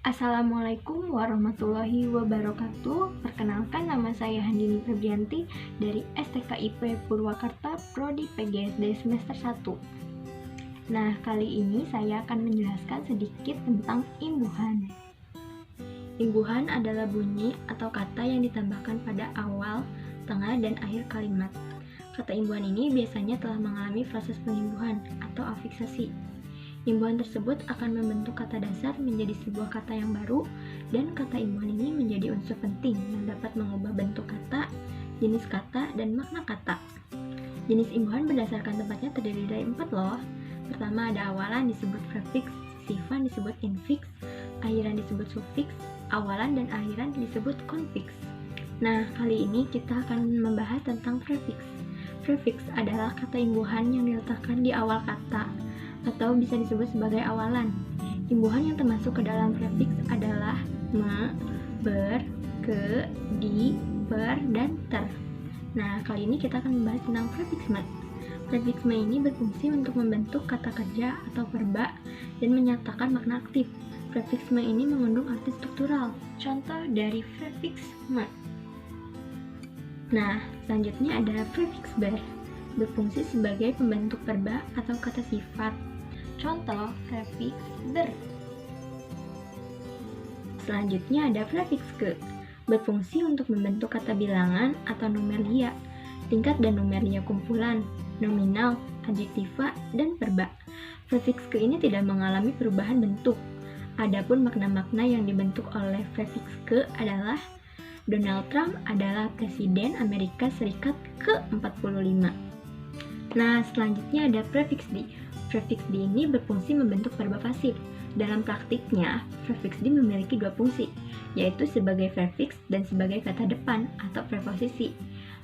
Assalamualaikum warahmatullahi wabarakatuh. Perkenalkan, nama saya Handini Febrianti dari STKIP Purwakarta Prodi PGSD semester 1. Nah, kali ini saya akan menjelaskan sedikit tentang imbuhan. Imbuhan adalah bunyi atau kata yang ditambahkan pada awal, tengah, dan akhir kalimat. Kata imbuhan ini biasanya telah mengalami proses pengimbuhan atau afiksasi. Imbuhan tersebut akan membentuk kata dasar menjadi sebuah kata yang baru, dan kata imbuhan ini menjadi unsur penting yang dapat mengubah bentuk kata, jenis kata, dan makna kata. Jenis imbuhan berdasarkan tempatnya terdiri dari 4 loh. Pertama ada awalan disebut prefiks, sifan disebut infiks, akhiran disebut sufiks, awalan dan akhiran disebut konfiks. Nah, kali ini kita akan membahas tentang prefiks. Prefiks adalah kata imbuhan yang diletakkan di awal kata, atau bisa disebut sebagai awalan. Imbuhan yang termasuk ke dalam prefiks adalah me, ber, ke, di, per, dan ter. Nah, kali ini kita akan membahas tentang prefiks me. Prefiks me ini berfungsi untuk membentuk kata kerja atau verba dan menyatakan makna aktif. Prefiks me ini mengandung arti struktural. Contoh dari prefiks me. Nah, selanjutnya ada prefiks ber, berfungsi sebagai pembentuk verba atau kata sifat. Contoh prefiks ber. Selanjutnya ada prefiks ke, berfungsi untuk membentuk kata bilangan atau numeria, tingkat dan numeria kumpulan, nominal, adjektiva, dan verba. Prefiks ke ini tidak mengalami perubahan bentuk. Adapun makna-makna yang dibentuk oleh prefiks ke adalah Donald Trump adalah Presiden Amerika Serikat ke-45. Nah, selanjutnya ada prefiks di. Prefiks di ini berfungsi membentuk verba pasif. Dalam praktiknya, prefiks di memiliki 2 fungsi, yaitu sebagai prefiks dan sebagai kata depan atau preposisi.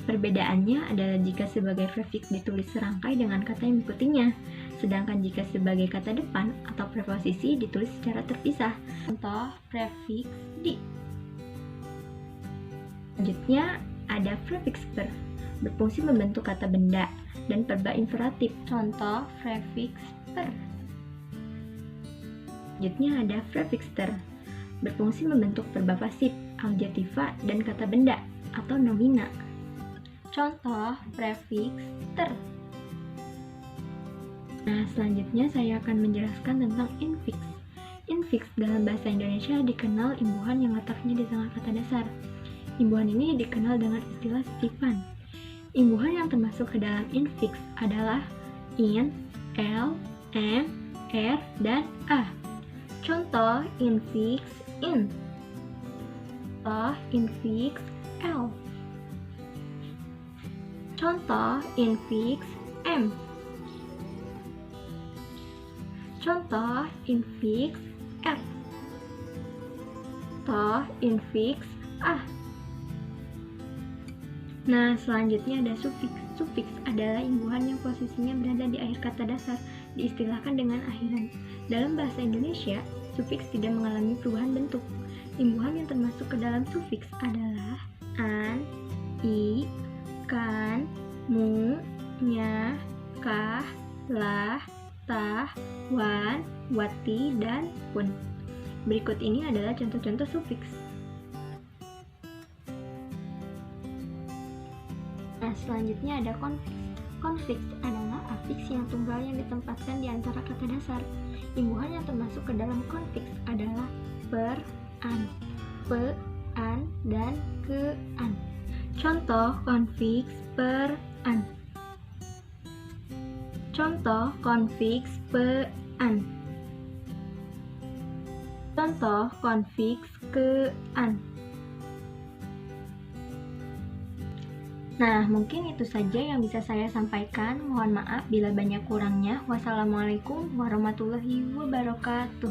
Perbedaannya adalah jika sebagai prefiks ditulis serangkai dengan kata yang mengikutinya, sedangkan jika sebagai kata depan atau preposisi ditulis secara terpisah. Contoh prefiks di. Selanjutnya ada prefiks per, berfungsi membentuk kata benda dan verba inferatif. Contoh prefiks per. Selanjutnya ada prefiks ter, berfungsi membentuk verba pasif, adjektiva, dan kata benda atau nomina. Contoh prefiks ter. Nah, selanjutnya saya akan menjelaskan tentang infiks. Infiks dalam bahasa Indonesia dikenal imbuhan yang letaknya di tengah kata dasar. Imbuhan ini dikenal dengan istilah sifan. Imbuhan yang termasuk ke dalam infiks adalah in, l, m, r, dan a. Contoh infiks in. Contoh infiks l. Contoh infiks m. Contoh infiks r. Contoh infiks a. Nah, selanjutnya ada sufiks. Sufiks adalah imbuhan yang posisinya berada di akhir kata dasar, diistilahkan dengan akhiran. Dalam bahasa Indonesia, sufiks tidak mengalami perubahan bentuk. Imbuhan yang termasuk ke dalam sufiks adalah an, i, kan, mu, nya, kah, lah, tah, wan, wati, dan pun. Berikut ini adalah contoh-contoh sufiks. Nah, selanjutnya ada konfiks. Konfiks adalah afiks yang tunggal yang ditempatkan di antara kata dasar. Imbuhan yang termasuk ke dalam konfiks adalah per, an, pe, an, dan ke, an. Contoh konfiks per, an. Contoh konfiks pe, an. Contoh konfiks ke, an. Nah, mungkin itu saja yang bisa saya sampaikan. Mohon maaf bila banyak kurangnya. Wassalamualaikum warahmatullahi wabarakatuh.